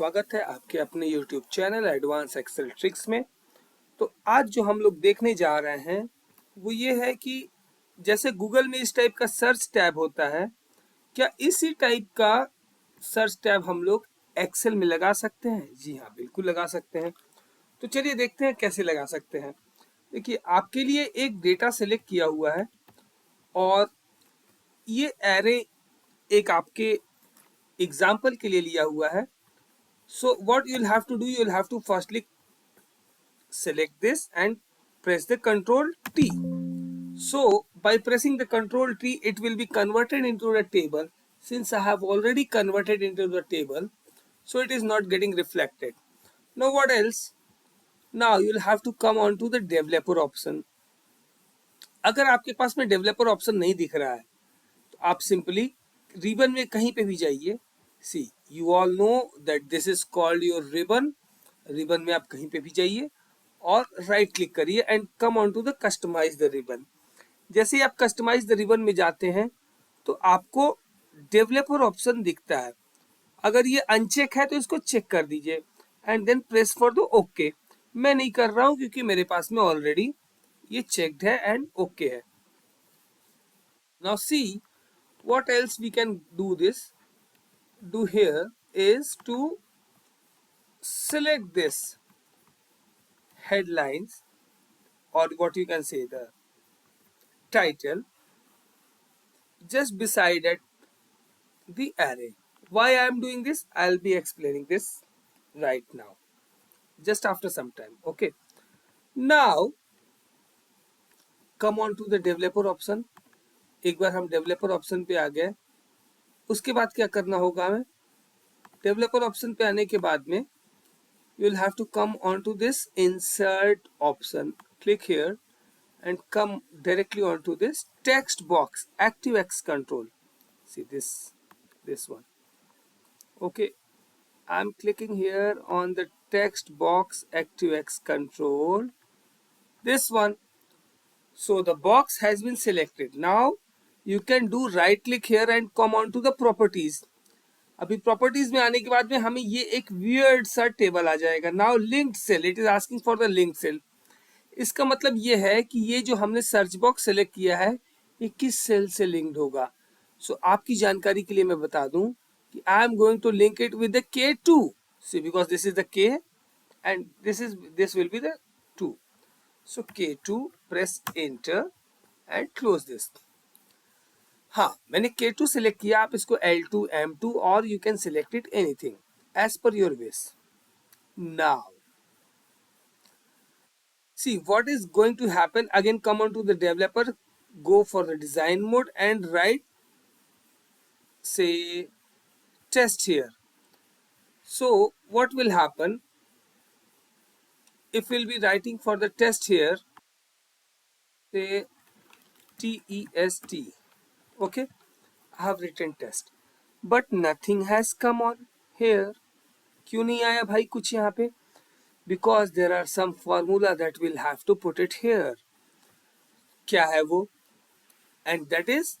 स्वागत है आपके अपने YouTube channel advance Excel tricks में। तो आज जो हम लोग देखने जा रहे हैं वो ये है कि जैसे गूगल में इस टाइप का सर्च टैब होता है, क्या इसी टाइप का सर्च टैब हम लोग एक्सेल में लगा सकते हैं? जी हाँ, बिल्कुल लगा सकते हैं। तो चलिए देखते हैं कैसे लगा सकते हैं। देखिए, आपके लिए एक डेटा सेलेक्ट किया हुआ है और ये एरे एक आपके एग्जाम्पल के लिए लिया हुआ है। So what you'll have to do, you'll have to firstly select this and press the Control T. So by pressing the Control T, it will be converted into the table. Since I have already converted into the table, so it is not getting reflected. Now what else? Now you'll have to come on to the developer option. अगर आपके पास में developer option नहीं दिख रहा है तो आप simply ribbon में कहीं पे भी जाइए। See you all know that this is called your ribbon. Ribbon में आप कहीं पे भी जाइए और राइट क्लिक करिए and come on to the customize the ribbon. जैसे ही आप कस्टमाइज द रिबन में जाते हैं तो आपको डेवलपर ऑप्शन दिखता है। अगर ये अनचेक है तो इसको चेक कर दीजिए and then press for the okay. मैं नहीं कर रहा हूं क्योंकि मेरे पास में ऑलरेडी ये चेक्ड है एंड ओके है। Now see what else we can do here is to select this headlines, or what you can say the title, just beside it the array. Why I am doing this, I'll be explaining this right now, just after some time. Okay, now come on to the developer option. एक बार हम developer option पे आ गए, उसके बाद क्या करना होगा हमें? डेवलपर ऑप्शन पे आने के बाद में you will have to come on to this insert option. Click here and come directly onto this text box, ActiveX control. See this one. Okay, I'm clicking here on the text box ActiveX control, this one. So the box has been selected. Now you can do right click here and come on to the properties. अभी properties में आने के बाद में हमें ये एक weird सा टेबल आ जाएगा। Now linked cell, it is asking for the linked cell. इसका मतलब ये है कि ये जो हमने सर्च बॉक्स सेलेक्ट किया है ये किस सेल से लिंक्ड होगा। सो आपकी जानकारी के लिए मैं बता दूं कि I am going to link it with the K2, see because this is the K and this will be the 2। So K2, press enter and close this. हाँ, मैंने K2 सिलेक्ट किया, आप इसको L2, M2 और you can select it anything as per your wish. Now see what is going to happen. Again come on to the developer, go for the design mode and write say test here. So what will happen if we'll be writing for the test here, say TEST. Okay, I have written test but nothing has come on here. क्यों नहीं आया भाई कुछ यहाँ पे? Because there are some formula that we'll have to put it here. क्या है वो? And that is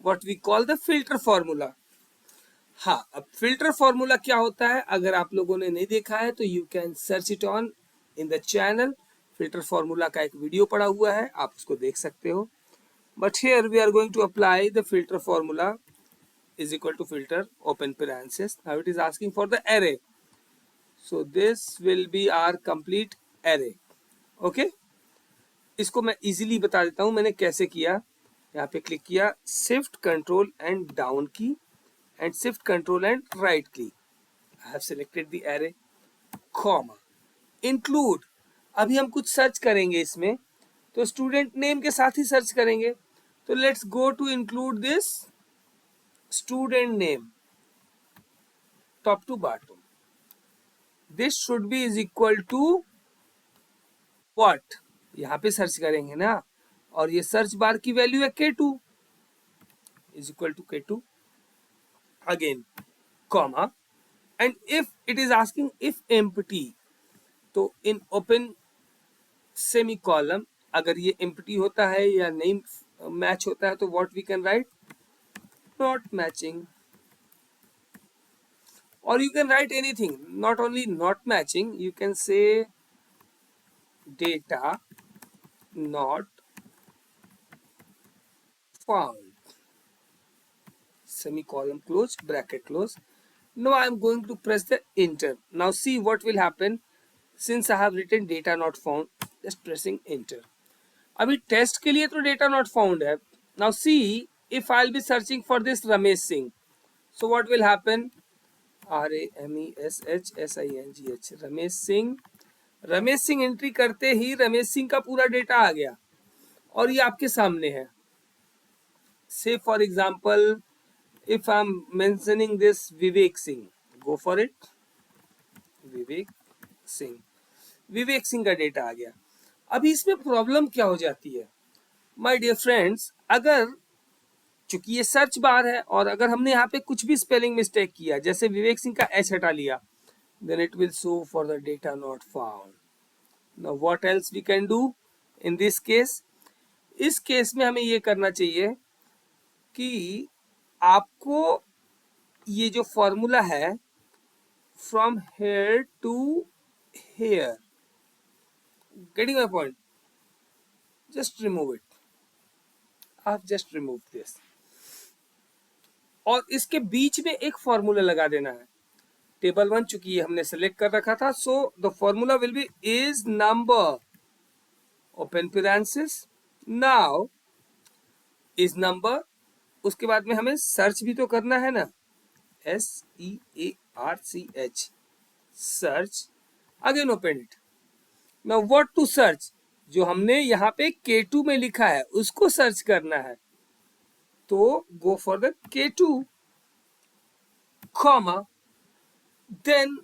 what we call the filter formula. हाँ, अब फिल्टर फॉर्मूला क्या होता है अगर आप लोगों ने नहीं देखा है तो you can search it on in the channel. Filter formula का एक वीडियो पड़ा हुआ है, आप उसको देख सकते हो। But here we are going to apply the filter formula is equal to filter open parenthesis. Now it is asking for the array, so this will be our complete array. Okay, इसको मैं easily बता देता हूं मैंने कैसे किया। यहाँ पे क्लिक किया, शिफ्ट कंट्रोल एंड डाउन की and shift control and right click. I have selected the array, comma include. अभी हम कुछ सर्च करेंगे इसमें तो स्टूडेंट नेम के साथ ही सर्च करेंगे, तो let's go to include this student name top to bottom. This should be is equal to what, यहाँ पे सर्च करेंगे ना, और ये सर्च बार की वैल्यू है K2 is equal to K2 again comma, and if it is asking if empty, तो in open semicolon अगर ये empty होता है या नहीं मैच होता है तो what we can write, not matching, or you can write anything, not only not matching, you can say data not found, semicolon close, bracket close. Now I am going to press the enter. Now see what will happen. Since I have written data not found, just pressing enter. अभी test के लिए तो data not found है. Now see if I will be searching for this Ramesh Singh, so what will happen, RAMESHSINGH, Ramesh Singh. Ramesh Singh entry करते ही रमेश सिंह का पूरा data आ गया और ये आपके सामने है. Say for example if I am mentioning this Vivek Singh, go for it, Vivek Singh, Vivek Singh का डेटा आ गया. अभी इसमें प्रॉब्लम क्या हो जाती है माय डियर फ्रेंड्स, अगर चूंकि ये सर्च बार है और अगर हमने यहाँ पे कुछ भी स्पेलिंग मिस्टेक किया, जैसे विवेक सिंह का एच हटा लिया, then it will show for the data not found. Now what else we can do in this case. इस केस में हमें ये करना चाहिए कि आपको ये जो फॉर्मूला है from here to here, getting my point, just remove it. आप जस्ट रिमूव दिस और इसके बीच में एक फॉर्मूला लगा देना है. टेबल 1 चूंकि ये हमने सेलेक्ट कर रखा था, so the formula will be is number, open parenthesis, now is number. उसके बाद में हमें सर्च भी तो करना है ना, SEARCH, search, again open it. Now what to search, जो हमने यहाँ पे K2 में लिखा है उसको सर्च करना है, तो go for the K2, comma, then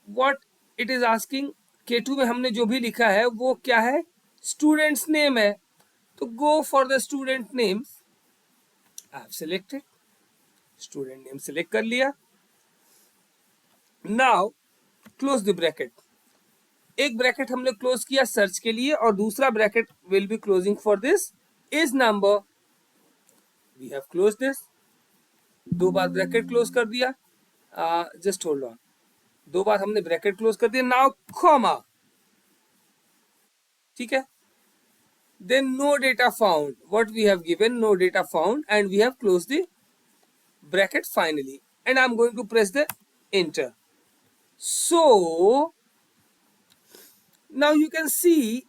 what it is asking, K2 में हमने जो भी लिखा है वो क्या है, स्टूडेंट्स नेम है, तो go for the student name. I have selected, student name select कर लिया. Now close the bracket. एक ब्रैकेट हमने क्लोज किया सर्च के लिए और दूसरा bracket will be closing for this is number. We have close this. दो बार ब्रैकेट क्लोज कर दिया, जस्ट होल्ड ऑन, दो बार हमने ब्रैकेट क्लोज कर दिया. नाउ कॉमा, ठीक है. Then no data found, what we have given, no data found, and we have close the bracket finally, and I am going to press the enter. So now you can see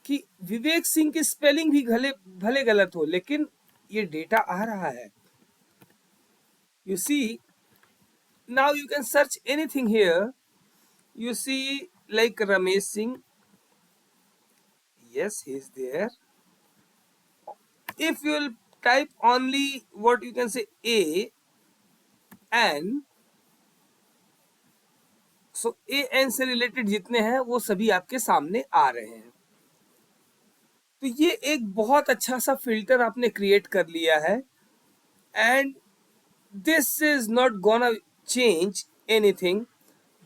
कि विवेक सिंह की spelling भी भले गलत हो, लेकिन ये data आ रहा है. You see, now you can search anything here. You see, like Ramesh Singh. Yes, he is there. If you will type only what you can say A N, so A N से related जितने हैं वो सभी आपके सामने आ रहे हैं. तो ये एक बहुत अच्छा सा फिल्टर आपने क्रिएट कर लिया है, and this is not gonna change anything,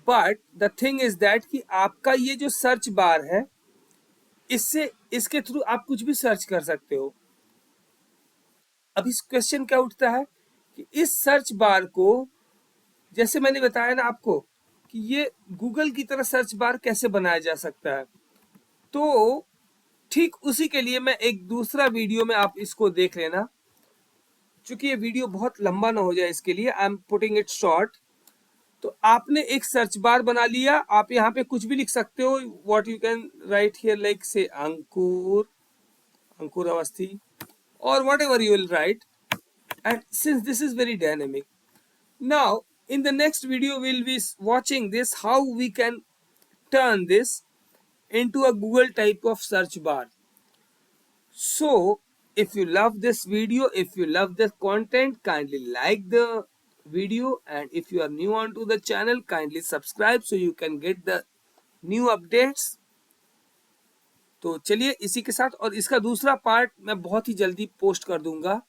but the thing is that कि आपका ये जो सर्च बार है, इससे इसके थ्रू आप कुछ भी सर्च कर सकते हो. अब इस क्वेश्चन क्या उठता है कि इस सर्च बार को, जैसे मैंने बताया ना आपको कि ये गूगल की तरह सर्च बार कैसे बनाया जा सकता है, तो ठीक उसी के लिए मैं एक दूसरा वीडियो में आप इसको देख लेना. चूंकि ये वीडियो बहुत लंबा ना हो जाए इसके लिए I am putting it short. तो आपने एक सर्च बार बना लिया, आप यहाँ पे कुछ भी लिख सकते हो, what you can write here, like से अंकुर, अंकुर अवस्थी, और what ever you will write. And since this is very dynamic, now in the next video we'll be watching this how we can turn this into a Google type of search bar. So if you love this video, if you love this content, kindly like the video, and if you are new onto the channel, kindly subscribe so you can get the new updates. तो चलिए इसी के साथ, और इसका दूसरा part मैं बहुत ही जल्दी पोस्ट कर दूंगा,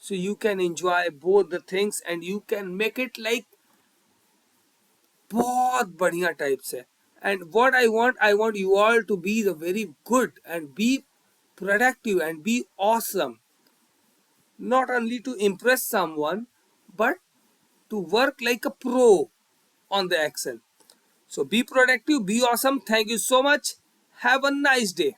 so you can enjoy both the things and you can make it like बहुत बढ़िया टाइप से. And what I want you all to be the very good and be productive and be awesome, not only to impress someone but to work like a pro on the Excel. So be productive, be awesome. Thank you so much. Have a nice day.